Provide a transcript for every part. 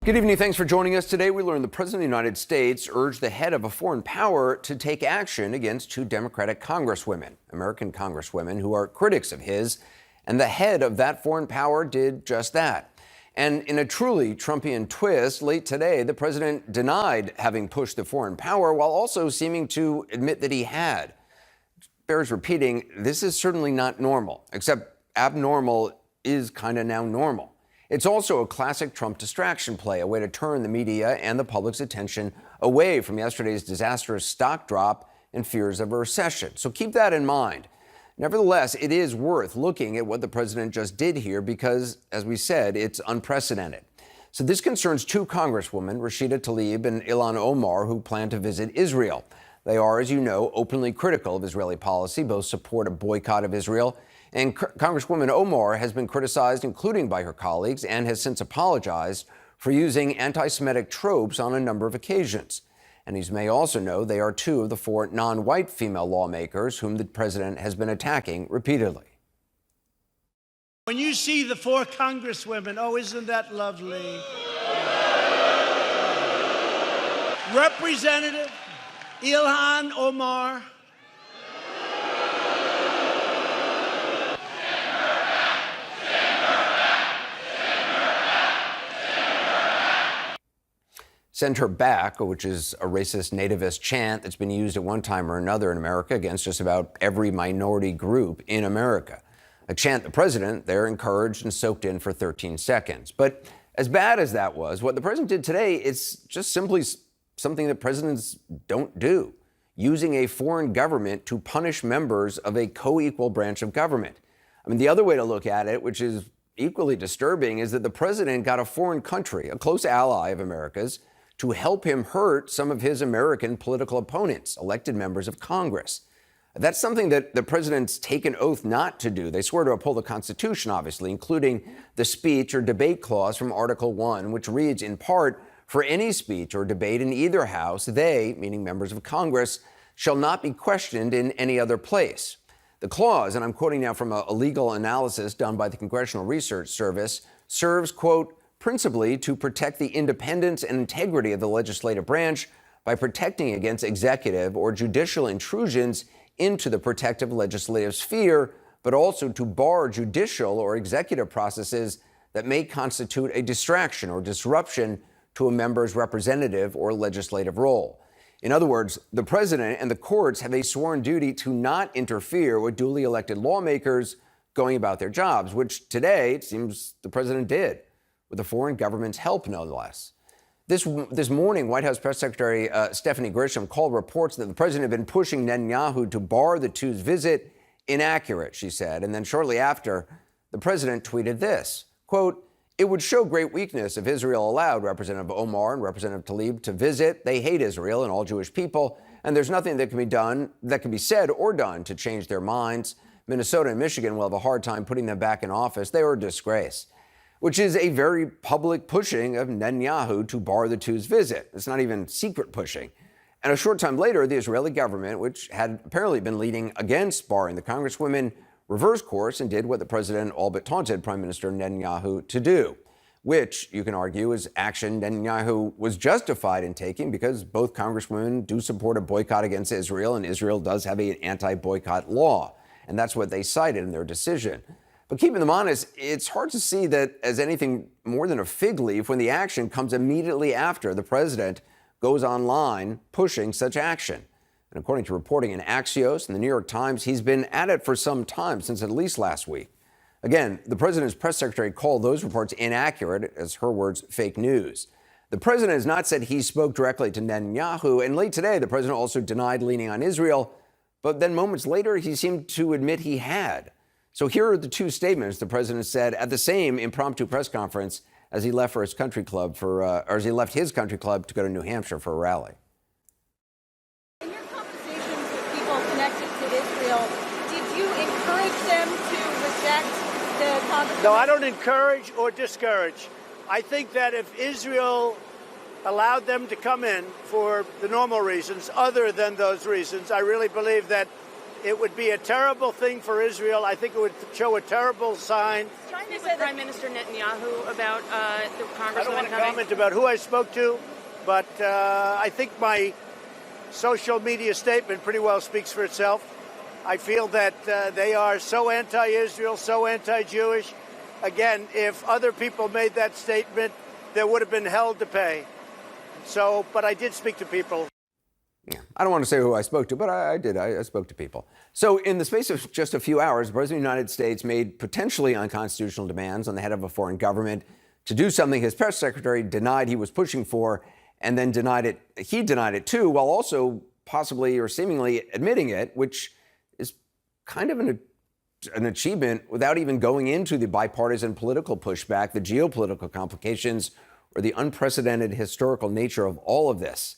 Good evening. Thanks for joining us today. We learned the President of the United States urged the head of a foreign power to take action against two Democratic congresswomen, American congresswomen, who are critics of his. And the head of that foreign power did just that. And in a truly Trumpian twist, late today, the president denied having pushed the foreign power while also seeming to admit that he had. Bears repeating, this is certainly not normal, except abnormal is kind of now normal. It's also a classic Trump distraction play, a way to turn the media and the public's attention away from yesterday's disastrous stock drop and fears of a recession. So keep that in mind. Nevertheless, it is worth looking at what the president just did here because, as we said, it's unprecedented. So this concerns two congresswomen, Rashida Tlaib and Ilhan Omar, who plan to visit Israel. They are, as you know, openly critical of Israeli policy, both support a boycott of Israel. And Congresswoman Omar has been criticized, including by her colleagues, and has since apologized for using anti-Semitic tropes on a number of occasions. And as you may also know, they are two of the four non-white female lawmakers whom the president has been attacking repeatedly. When you see the four congresswomen, oh, isn't that lovely? Representative Ilhan Omar. Send her back, which is a racist nativist chant that's been used at one time or another in America against just about every minority group in America. A chant the president there encouraged and soaked in for 13 seconds. But as bad as that was, what the president did today is just simply something that presidents don't do, using a foreign government to punish members of a co-equal branch of government. I mean, the other way to look at it, which is equally disturbing, is that the president got a foreign country, a close ally of America's, to help him hurt some of his American political opponents, elected members of Congress. That's something that the president's taken oath not to do. They swear to uphold the Constitution, obviously, including the speech or debate clause from Article 1, which reads, in part, for any speech or debate in either house, they, meaning members of Congress, shall not be questioned in any other place. The clause, and I'm quoting now from a legal analysis done by the Congressional Research Service, serves, quote, principally to protect the independence and integrity of the legislative branch by protecting against executive or judicial intrusions into the protective legislative sphere, but also to bar judicial or executive processes that may constitute a distraction or disruption to a member's representative or legislative role. In other words, the president and the courts have a sworn duty to not interfere with duly elected lawmakers going about their jobs, which today it seems the president did, with the foreign government's help, no less. This morning, White House Press Secretary Stephanie Grisham called reports that the president had been pushing Netanyahu to bar the two's visit inaccurate, she said. And then shortly after, the president tweeted this, quote, it would show great weakness if Israel allowed Representative Omar and Representative Tlaib to visit. They hate Israel and all Jewish people, and there's nothing that can be done, that can be said or done to change their minds. Minnesota and Michigan will have a hard time putting them back in office. They are a disgrace, which is a very public pushing of Netanyahu to bar the two's visit. It's not even secret pushing. And a short time later, the Israeli government, which had apparently been leading against barring the congresswomen, reversed course and did what the president all but taunted Prime Minister Netanyahu to do, which you can argue is action Netanyahu was justified in taking because both congresswomen do support a boycott against Israel, and Israel does have an anti-boycott law. And that's what they cited in their decision. But keeping them honest, it's hard to see that as anything more than a fig leaf when the action comes immediately after the president goes online pushing such action. And according to reporting in Axios and the New York Times, he's been at it for some time, since at least last week. Again, the president's press secretary called those reports inaccurate, as her words, fake news. The president has not said he spoke directly to Netanyahu, and late today, the president also denied leaning on Israel, but then moments later, he seemed to admit he had. So here are the two statements the president said at the same impromptu press conference as he left for his country club as he left his country club to go to New Hampshire for a rally. In your conversations with people connected to Israel, did you encourage them to reject the Congress? No, I don't encourage or discourage. I think that if Israel allowed them to come in for the normal reasons, other than those reasons, I really believe that It would be a terrible thing for Israel. I think it would show a terrible sign. Trying to say Prime Minister Netanyahu about the congresswoman I don't want to coming. comment about who I spoke to, but I think my social media statement pretty well speaks for itself. I feel that they are so anti-Israel, so anti-Jewish. Again, if other people made that statement, there would have been hell to pay. So, but I did speak to people. Yeah, I don't want to say who I spoke to, but I did. I spoke to people. So in the space of just a few hours, the President of the United States made potentially unconstitutional demands on the head of a foreign government to do something his press secretary denied he was pushing for, and then denied it. He denied it too, while also possibly or seemingly admitting it, which is kind of an achievement without even going into the bipartisan political pushback, the geopolitical complications, or the unprecedented historical nature of all of this.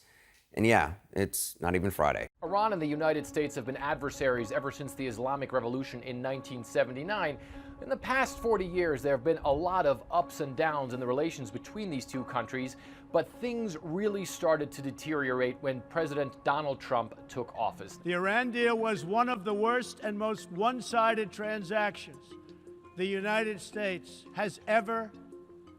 And yeah, it's not even Friday. Iran and the United States have been adversaries ever since the Islamic Revolution in 1979. In the past 40 years, there have been a lot of ups and downs in the relations between these two countries, but things really started to deteriorate when President Donald Trump took office. The Iran deal was one of the worst and most one-sided transactions the United States has ever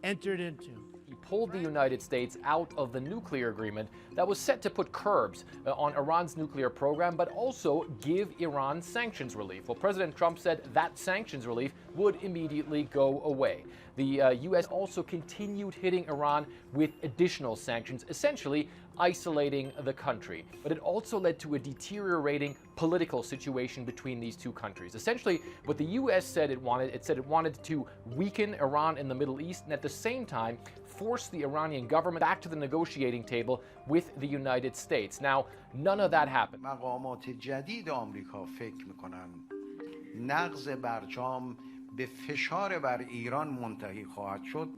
entered into. He pulled the United States out of the nuclear agreement that was set to put curbs on Iran's nuclear program, but also give Iran sanctions relief. Well, President Trump said that sanctions relief would immediately go away. The U.S. also continued hitting Iran with additional sanctions, essentially isolating the country. But it also led to a deteriorating political situation between these two countries. Essentially, what the U.S. said it wanted to weaken Iran in the Middle East and at the same time force the Iranian government back to the negotiating table with the United States. Now, none of that happened. مقامات جدید آمریکا فکر می‌کنن نقض برجام به فشار بر ایران منتهی خواهد شد.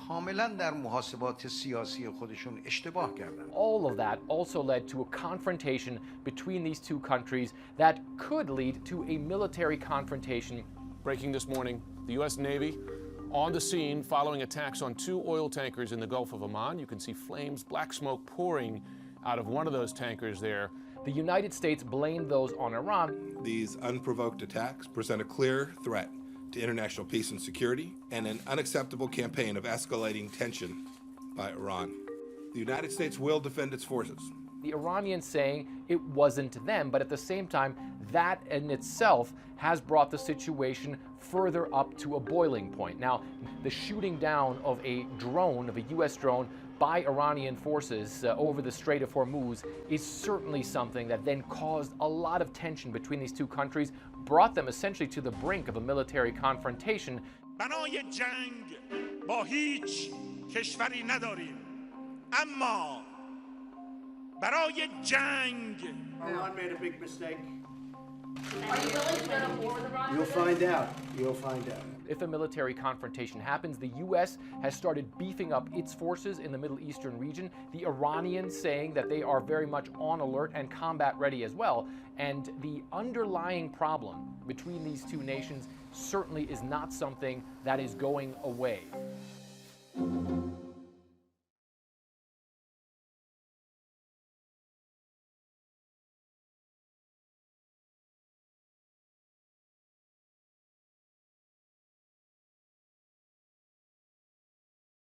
کاملا در محاسبات سیاسی خودشون اشتباه کردن. All of that also led to a confrontation between these two countries that could lead to a military confrontation. Breaking this morning, the U.S. Navy on the scene following attacks on 2 oil tankers in the Gulf of Oman. You can see flames, black smoke pouring out of one of those tankers there. The United States blamed those on Iran. These unprovoked attacks present a clear threat to international peace and security and an unacceptable campaign of escalating tension by Iran. The United States will defend its forces. The Iranians saying it wasn't them, but at the same time, that in itself has brought the situation further up to a boiling point. Now, the shooting down of a drone, of a U.S. drone, by Iranian forces over the Strait of Hormuz is certainly something that then caused a lot of tension between these two countries, brought them essentially to the brink of a military confrontation. بنای جنگ با هیچ کشوری نداریم، اما برای جنگ Iran made a big mistake. Are you willing to go to war with Iran? You'll find out. You'll find out. If a military confrontation happens, the U.S. has started beefing up its forces in the Middle Eastern region. The Iranians saying that they are very much on alert and combat ready as well. And the underlying problem between these two nations certainly is not something that is going away.